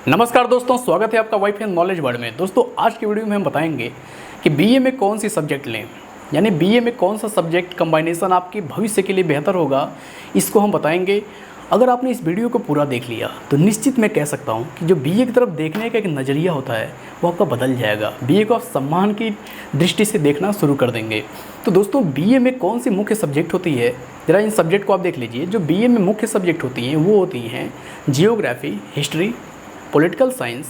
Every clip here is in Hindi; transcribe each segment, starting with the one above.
नमस्कार दोस्तों, स्वागत है आपका वाइफ एंड नॉलेज वर्ड में। दोस्तों आज की वीडियो में हम बताएंगे कि बीए में कौन सी सब्जेक्ट लें, यानी बीए में कौन सा सब्जेक्ट कंबाइनेशन आपके भविष्य के लिए बेहतर होगा, इसको हम बताएंगे। अगर आपने इस वीडियो को पूरा देख लिया तो निश्चित मैं कह सकता हूं कि जो बीए की तरफ देखने का एक नज़रिया होता है वो आपका बदल जाएगा। बीए को आप सम्मान की दृष्टि से देखना शुरू कर देंगे। तो दोस्तों बीए में कौन सी मुख्य सब्जेक्ट होती है, ज़रा इन सब्जेक्ट को आप देख लीजिए। जो बीए में मुख्य सब्जेक्ट होती हैं वो होती हैं geography, history, political science,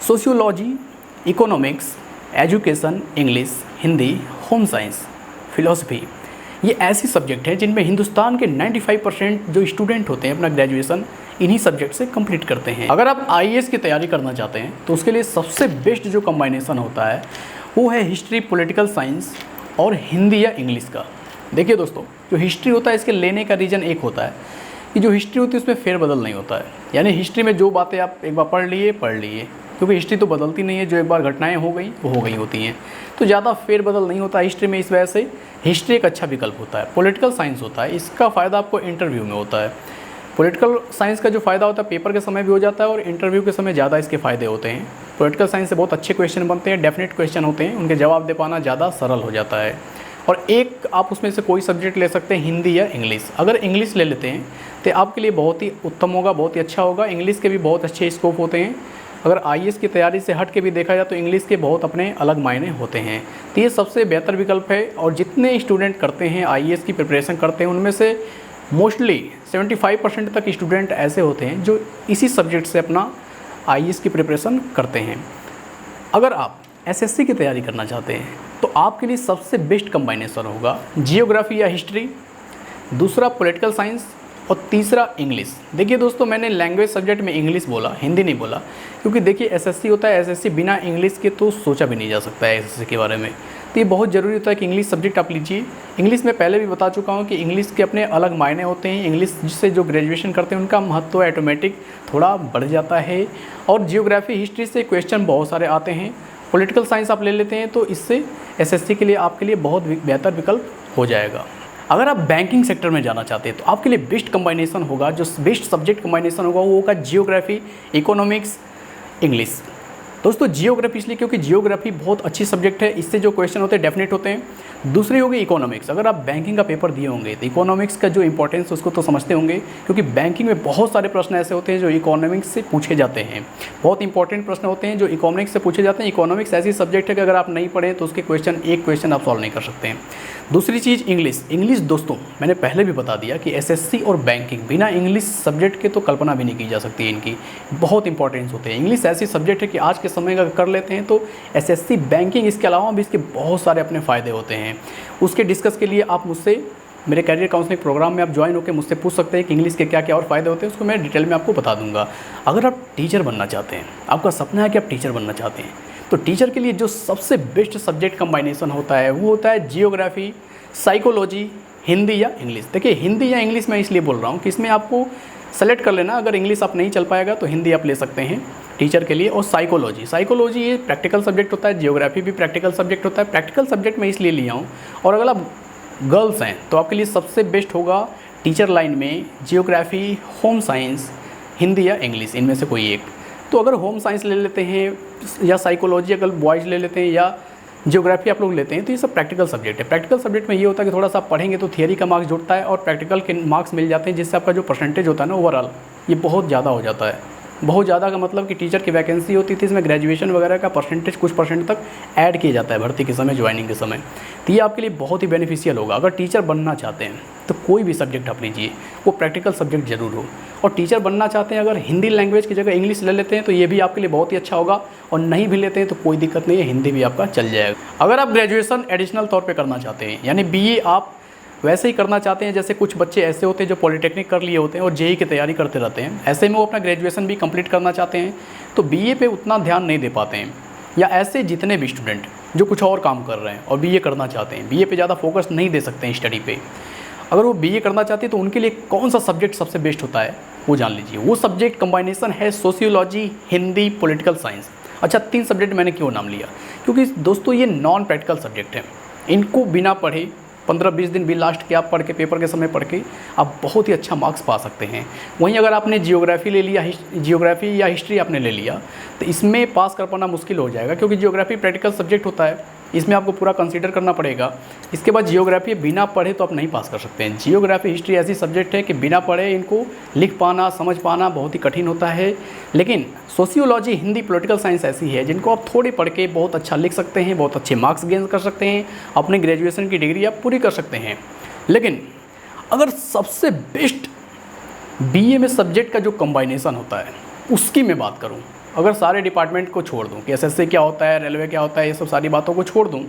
sociology, economics, education, English, Hindi, home science, philosophy. ये ऐसी सब्जेक्ट हैं जिनमें हिंदुस्तान के 95% जो स्टूडेंट होते हैं अपना ग्रेजुएशन इन्हीं सब्जेक्ट से कंप्लीट करते हैं। अगर आप आईएएस की तैयारी करना चाहते हैं तो उसके लिए सबसे बेस्ट जो कंबाइनेशन होता है वो है हिस्ट्री, पॉलिटिकल साइंस और हिंदी या इंग्लिश का। देखिए दोस्तों, जो हिस्ट्री होता है इसके लेने का रीज़न एक होता है कि जो हिस्ट्री होती है उसमें फेरबदल नहीं होता है। यानी हिस्ट्री में जो बातें आप एक बार पढ़ लिए, क्योंकि हिस्ट्री तो बदलती नहीं है, जो एक बार घटनाएं हो गई वो हो गई होती हैं, तो ज़्यादा फेरबदल नहीं होता हिस्ट्री में। इस वजह से हिस्ट्री एक अच्छा विकल्प होता है। पॉलिटिकल साइंस होता है, इसका फ़ायदा आपको इंटरव्यू में होता है। पॉलिटिकल साइंस का जो फ़ायदा होता है पेपर के समय भी हो जाता है और इंटरव्यू के समय ज़्यादा इसके फ़ायदे होते हैं। पॉलिटिकल साइंस से बहुत अच्छे क्वेश्चन बनते हैं, डेफिनेट क्वेश्चन होते हैं, उनके जवाब दे पाना ज़्यादा सरल हो जाता है। और एक आप उसमें से कोई सब्जेक्ट ले सकते हैं, हिंदी या इंग्लिश। अगर इंग्लिश ले लेते हैं तो आपके लिए बहुत ही उत्तम होगा, बहुत ही अच्छा होगा। इंग्लिश के भी बहुत अच्छे स्कोप होते हैं। अगर आईएएस की तैयारी से हट के भी देखा जाए तो इंग्लिश के बहुत अपने अलग मायने होते हैं। तो ये सबसे बेहतर विकल्प है। और जितने स्टूडेंट करते हैं आईएएस की प्रिपरेशन करते हैं उनमें से मोस्टली 75% तक स्टूडेंट ऐसे होते हैं जो इसी सब्जेक्ट से अपना आईएएस की प्रिपरेशन करते हैं। अगर आप एसएससी की तैयारी करना चाहते हैं तो आपके लिए सबसे बेस्ट कंबाइनेशन होगा जियोग्राफी या हिस्ट्री, दूसरा पॉलिटिकल साइंस और तीसरा इंग्लिश। देखिए दोस्तों, मैंने लैंग्वेज सब्जेक्ट में इंग्लिश बोला, हिंदी नहीं बोला, क्योंकि देखिए एसएससी होता है, एसएससी बिना इंग्लिश के तो सोचा भी नहीं जा सकता है एसएससी के बारे में। तो ये बहुत ज़रूरी होता है कि इंग्लिश सब्जेक्ट आप लीजिए। इंग्लिश में पहले भी बता चुका हूँ कि इंग्लिश के अपने अलग मायने होते हैं। इंग्लिश से जो ग्रेजुएशन करते हैं उनका महत्व ऑटोमेटिक थोड़ा बढ़ जाता है। और जियोग्राफी, हिस्ट्री से क्वेश्चन बहुत सारे आते हैं। पॉलिटिकल साइंस आप ले लेते हैं तो इससे एसएससी के लिए आपके लिए बहुत बेहतर विकल्प हो जाएगा। अगर आप बैंकिंग सेक्टर में जाना चाहते हैं तो आपके लिए बेस्ट कंबाइनेशन होगा, जो बेस्ट सब्जेक्ट कंबाइनेशन होगा वो होगा जियोग्राफी, इकोनॉमिक्स, इंग्लिश। दोस्तों जियोग्राफी इसलिए क्योंकि जियोग्राफी बहुत अच्छी सब्जेक्ट है, इससे जो क्वेश्चन होते हैं डेफिनेट होते हैं। दूसरी होगी इकोनॉमिक्स। अगर आप बैंकिंग का पेपर दिए होंगे तो इकोनॉमिक्स का जो इंपॉर्टेंस उसको तो समझते होंगे, क्योंकि बैंकिंग में बहुत सारे प्रश्न ऐसे होते हैं जो इकोनॉमिक्स से पूछे जाते हैं। बहुत इंपॉर्टेंट प्रश्न होते हैं जो इकोनॉमिक्स से पूछे जाते हैं। इकोनॉमिक्स ऐसी सब्जेक्ट है कि अगर आप नहीं पढ़ें तो उसके एक क्वेश्चन आप सॉल्व नहीं कर सकते हैं। दूसरी चीज़ इंग्लिश दोस्तों मैंने पहले भी बता दिया कि एसएससी और बैंकिंग बिना इंग्लिश सब्जेक्ट के तो कल्पना भी नहीं की जा सकती है। इनकी बहुत इंपॉर्टेंस होते हैं। इंग्लिश ऐसी सब्जेक्ट है कि आज के समय का कर लेते हैं तो एसएससी, बैंकिंग, इसके अलावा भी इसके बहुत सारे अपने फ़ायदे होते हैं। उसके डिस्कस के लिए आप मुझसे मेरे कैरियर काउंसलिंग प्रोग्राम में आप ज्वाइन होकर मुझसे पूछ सकते हैं कि इंग्लिश के क्या क्या और फ़ायदे होते हैं, उसको मैं डिटेल में आपको बता दूंगा। अगर आप टीचर बनना चाहते हैं, आपका सपना है कि आप टीचर बनना चाहते हैं, तो टीचर के लिए जो सबसे बेस्ट सब्जेक्ट कंबाइनेशन होता है वो होता है जियोग्राफी, साइकोलॉजी, हिंदी या इंग्लिश। देखिए हिंदी या इंग्लिश मैं इसलिए बोल रहा हूँ कि इसमें आपको सेलेक्ट कर लेना। अगर इंग्लिश आप नहीं चल पाएगा तो हिंदी आप ले सकते हैं टीचर के लिए। और साइकोलॉजी ये प्रैक्टिकल सब्जेक्ट होता है, जियोग्राफी भी प्रैक्टिकल सब्जेक्ट होता है। प्रैक्टिकल सब्जेक्ट मैं इसलिए लिया हूँ। और अगर आप गर्ल्स हैं तो आपके लिए सबसे बेस्ट होगा टीचर लाइन में जियोग्राफी, होम साइंस, हिंदी या इंग्लिश, इनमें से कोई एक। तो अगर होम साइंस ले लेते हैं या साइकोलॉजी अगर बॉयज़ ले लेते हैं या जियोग्राफी आप लोग लेते हैं तो ये सब प्रैक्टिकल सब्जेक्ट है। प्रैक्टिकल सब्जेक्ट में ये होता है कि थोड़ा सा आप पढ़ेंगे तो थियरी का मार्क्स जुड़ता है और प्रैक्टिकल के मार्क्स मिल जाते हैं, जिससे आपका जो परसेंटेज होता है ना ओवरऑल ये बहुत ज़्यादा हो जाता है। बहुत ज़्यादा का मतलब कि टीचर की वैकेंसी होती थी, इसमें ग्रेजुएशन वगैरह का परसेंटेज कुछ परसेंट तक ऐड किया जाता है भर्ती के समय, ज्वाइनिंग के समय। तो ये आपके लिए बहुत ही बेनिफिशियल होगा। अगर टीचर बनना चाहते हैं तो कोई भी सब्जेक्ट आप लीजिए, वो प्रैक्टिकल सब्जेक्ट जरूर हो। और टीचर बनना चाहते हैं अगर हिंदी लैंग्वेज की जगह इंग्लिश ले लेते हैं तो ये भी आपके लिए बहुत ही अच्छा होगा। और नहीं भी लेते हैं तो कोई दिक्कत नहीं है, हिंदी भी आपका चल जाएगा। अगर आप ग्रेजुएशन एडिशनल तौर पर करना चाहते हैं, यानी बीए आप वैसे ही करना चाहते हैं जैसे कुछ बच्चे ऐसे होते हैं जो पॉलिटेक्निक कर लिए होते हैं और जेईई की तैयारी करते रहते हैं, ऐसे में वो अपना ग्रेजुएशन भी कंप्लीट करना चाहते हैं तो बीए पे उतना ध्यान नहीं दे पाते हैं। या ऐसे जितने भी स्टूडेंट जो कुछ और काम कर रहे हैं और बीए करना चाहते हैं, बीए पे ज़्यादा फोकस नहीं दे सकते हैं स्टडी पे, अगर वो बीए करना चाहते हैं तो उनके लिए कौन सा सब्जेक्ट सबसे बेस्ट होता है वो जान लीजिए। वो सब्जेक्ट कंबाइनेशन है सोशियोलॉजी, हिंदी, पॉलिटिकल साइंस। अच्छा, 3 सब्जेक्ट मैंने क्यों नाम लिया, क्योंकि दोस्तों ये नॉन प्रैक्टिकल सब्जेक्ट हैं। इनको बिना पढ़े 15-20 दिन भी लास्ट के आप पढ़ के, पेपर के समय पढ़ के आप बहुत ही अच्छा मार्क्स पा सकते हैं। वहीं अगर आपने जियोग्राफी ले लिया, जियोग्राफी या हिस्ट्री आपने ले लिया, तो इसमें पास कर पाना मुश्किल हो जाएगा, क्योंकि जियोग्राफी प्रैक्टिकल सब्जेक्ट होता है, इसमें आपको पूरा कंसीडर करना पड़ेगा। इसके बाद जियोग्राफी बिना पढ़े तो आप नहीं पास कर सकते हैं। जियोग्राफी, हिस्ट्री ऐसी सब्जेक्ट है कि बिना पढ़े इनको लिख पाना, समझ पाना बहुत ही कठिन होता है। लेकिन सोशियोलॉजी, हिंदी, पॉलिटिकल साइंस ऐसी है जिनको आप थोड़े पढ़ के बहुत अच्छा लिख सकते हैं, बहुत अच्छे मार्क्स गेन कर सकते हैं, अपने ग्रेजुएशन की डिग्री आप पूरी कर सकते हैं। लेकिन अगर सबसे बेस्ट बीए में सब्जेक्ट का जो कम्बाइनेशन होता है उसकी मैं बात करूँ, अगर सारे डिपार्टमेंट को छोड़ दूँ कि एसएससी क्या होता है, रेलवे क्या होता है, ये सब सारी बातों को छोड़ दूँ,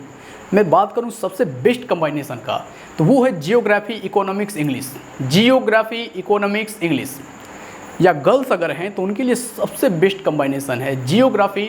मैं बात करूँ सबसे बेस्ट कम्बाइनेशन का, तो वो है geography, economics, English. Geography, economics, English, या गर्ल्स अगर हैं तो उनके लिए सबसे बेस्ट कम्बाइनेशन है जियोग्राफी,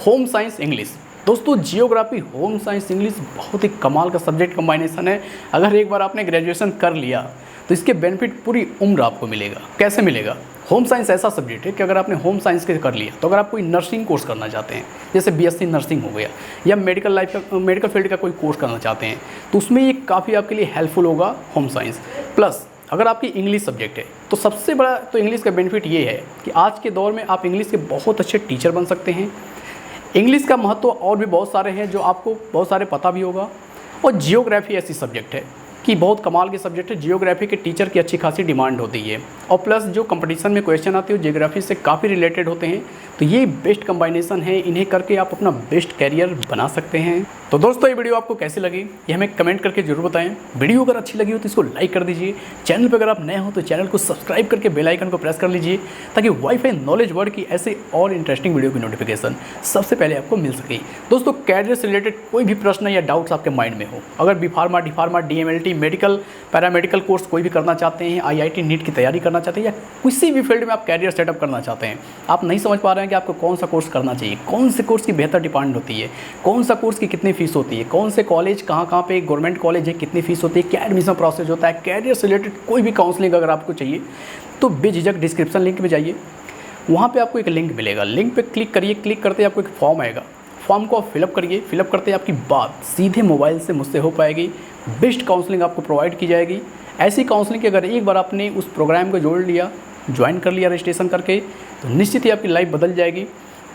होम साइंस, इंग्लिश। दोस्तों जियोग्राफी, होम साइंस, इंग्लिश बहुत ही कमाल का सब्जेक्ट कम्बाइनेशन है। अगर एक बार आपने ग्रेजुएशन कर लिया तो इसके बेनिफिट पूरी उम्र आपको मिलेगा। कैसे मिलेगा? होम साइंस ऐसा सब्जेक्ट है कि अगर आपने होम साइंस के कर लिया, तो अगर आप कोई नर्सिंग कोर्स करना चाहते हैं, जैसे बीएससी नर्सिंग हो गया, या मेडिकल फील्ड का कोई कोर्स करना चाहते हैं, तो उसमें ये काफ़ी आपके लिए हेल्पफुल होगा होम साइंस। प्लस अगर आपकी इंग्लिश सब्जेक्ट है तो सबसे बड़ा तो इंग्लिश का बेनिफिट ये है कि आज के दौर में आप इंग्लिश के बहुत अच्छे टीचर बन सकते हैं। इंग्लिश का महत्व और भी बहुत सारे हैं जो आपको बहुत सारे पता भी होगा। और जियोग्राफी ऐसी सब्जेक्ट है कि बहुत कमाल की सब्जेक्ट है। जियोग्राफी के टीचर की अच्छी खासी डिमांड होती है, और प्लस जो कंपटीशन में क्वेश्चन आते हैं जियोग्राफी से काफ़ी रिलेटेड होते हैं। तो ये बेस्ट कम्बाइनेशन है, इन्हें करके आप अपना बेस्ट कैरियर बना सकते हैं। तो दोस्तों ये वीडियो आपको कैसी लगी ये हमें कमेंट करके जरूर बताएं। वीडियो अगर अच्छी लगी हो तो इसको लाइक कर दीजिए। चैनल पर अगर आप नए हो तो चैनल को सब्सक्राइब करके बेल आइकन को प्रेस कर लीजिए, ताकि वाईफाई नॉलेज वर्ड की ऐसे और इंटरेस्टिंग वीडियो की नोटिफिकेशन सबसे पहले आपको मिल सके। दोस्तों कैरियर से रिलेटेड कोई भी प्रश्न या डाउट्स आपके माइंड में हो, अगर B pharma, D pharma, DMLT, medical, paramedical course कोई भी करना चाहते हैं, IIT नीट की तैयारी करना चाहते हैं, या किसी भी फील्ड में आप कैरियर सेटअप करना चाहते हैं, आप नहीं समझ पा रहे हैं कि आपको कौन सा कोर्स करना चाहिए, कौन से कोर्स की बेहतर डिमांड होती है, कौन सा कोर्स की कितनी फीस होती है, कौन से कॉलेज कहाँ पे गवर्नमेंट कॉलेज है, कितनी फीस होती है, क्या एडमिशन प्रोसेस होता है, कैरियर से रिलेटेड कोई भी काउंसलिंग अगर आपको चाहिए तो बेझिझक डिस्क्रिप्शन लिंक में जाइए, वहाँ पे आपको एक लिंक मिलेगा, लिंक पे क्लिक करिए। क्लिक करते ही आपको एक फॉर्म आएगा, फॉर्म को आप फिलअप करिए। फिलअप करते ही आपकी बात सीधे मोबाइल से मुझसे हो पाएगी, बेस्ट काउंसलिंग आपको प्रोवाइड की जाएगी। ऐसी काउंसलिंग कि अगर एक बार आपने उस प्रोग्राम को जोड़ लिया, ज्वाइन कर लिया रजिस्ट्रेशन करके, तो निश्चित ही आपकी लाइफ बदल जाएगी।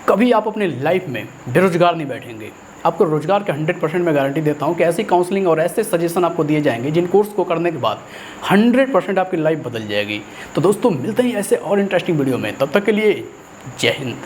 कभी आप अपने लाइफ में बेरोजगार नहीं बैठेंगे। आपको रोजगार का 100% मैं गारंटी देता हूँ कि ऐसी काउंसलिंग और ऐसे सजेशन आपको दिए जाएंगे जिन कोर्स को करने के बाद 100% आपकी लाइफ बदल जाएगी। तो दोस्तों मिलते हैं ऐसे और इंटरेस्टिंग वीडियो में, तब तक के लिए जय हिंद।